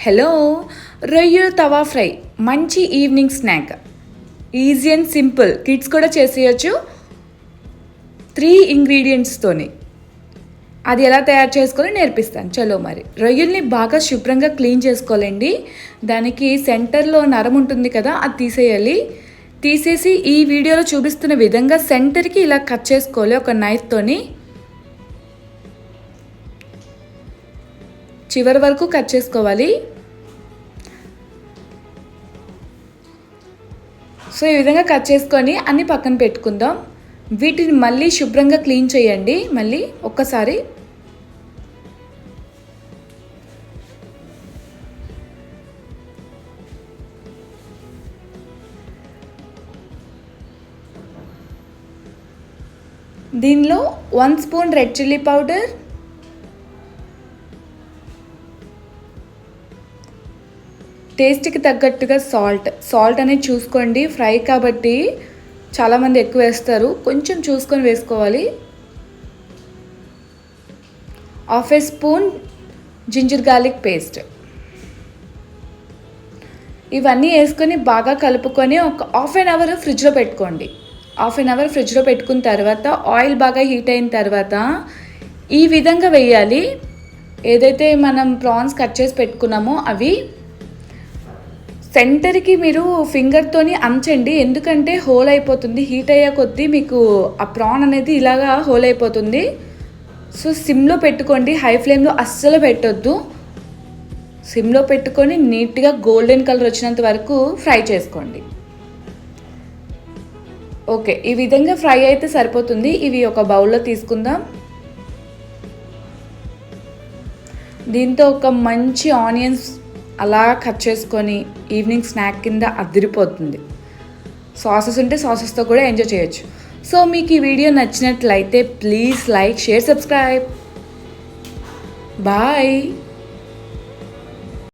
Hello, రొయ్యల తవా fry మంచి evening snack. Easy and simple, kids కూడా చేసేయచ్చు 3 ఇంగ్రీడియంట్స్తోని. అది ఎలా తయారు చేసుకోవాలో నేర్పిస్తాను. చలో మరి రొయ్యల్ని బాగా శుభ్రంగా క్లీన్ చేసుకోవాలండి. దానికి సెంటర్లో నరం ఉంటుంది కదా, అది తీసేయాలి. తీసేసి ఈ వీడియోలో చూపిస్తున్న విధంగా సెంటర్కి ఇలా కట్ చేసుకోవాలి ఒక నైఫ్తోని. చివరి వరకు కట్ చేసుకోవాలి. సో ఈ విధంగా కట్ చేసుకొని అన్ని పక్కన పెట్టుకుందాం. వీటిని మళ్ళీ శుభ్రంగా క్లీన్ చేయండి. మళ్ళీ ఒక్కసారి దీనిలో 1 స్పూన్ రెడ్ చిల్లీ పౌడర్, టేస్ట్కి తగ్గట్టుగా సాల్ట్ అనేది చూసుకోండి. ఫ్రై కాబట్టి చాలామంది ఎక్కువ వేస్తారు, కొంచెం చూసుకొని వేసుకోవాలి. 1/2 స్పూన్ జింజర్ గార్లిక్ పేస్ట్. ఇవన్నీ వేసుకొని బాగా కలుపుకొని ఒక 1/2 అవర్ ఫ్రిడ్జ్లో పెట్టుకోండి. 1/2 అవర్ ఫ్రిడ్జ్లో పెట్టుకున్న తర్వాత ఆయిల్ బాగా హీట్ అయిన తర్వాత ఈ విధంగా వేయాలి. ఏదైతే మనం ప్రాన్స్ కట్ చేసి పెట్టుకున్నామో అవి సెంటర్కి మీరు ఫింగర్తోని అంచండి, ఎందుకంటే హోల్ అయిపోతుంది. హీట్ అయ్యే కొద్దీ మీకు ఆ ప్రాన్ అనేది ఇలాగా హోల్ అయిపోతుంది. సో సిమ్లో పెట్టుకోండి, హై ఫ్లేమ్లో అస్సలు పెట్టొద్దు. సిమ్లో పెట్టుకొని నీట్గా గోల్డెన్ కలర్ వచ్చినంత వరకు ఫ్రై చేసుకోండి. ఓకే, ఈ విధంగా ఫ్రై అయితే సరిపోతుంది. ఇవి ఒక బౌల్లో తీసుకుందాం. దీంతో ఒక మంచి ఆనియన్స్ అలా కట్ చేసుకొని ఈవినింగ్ స్నాక్ కింద అదిరిపోతుంది. సాసెస్ ఉంటే సాసెస్తో కూడా ఎంజాయ్ చేయొచ్చు. సో మీకు ఈ వీడియో నచ్చినట్లయితే please like, share, subscribe. Bye.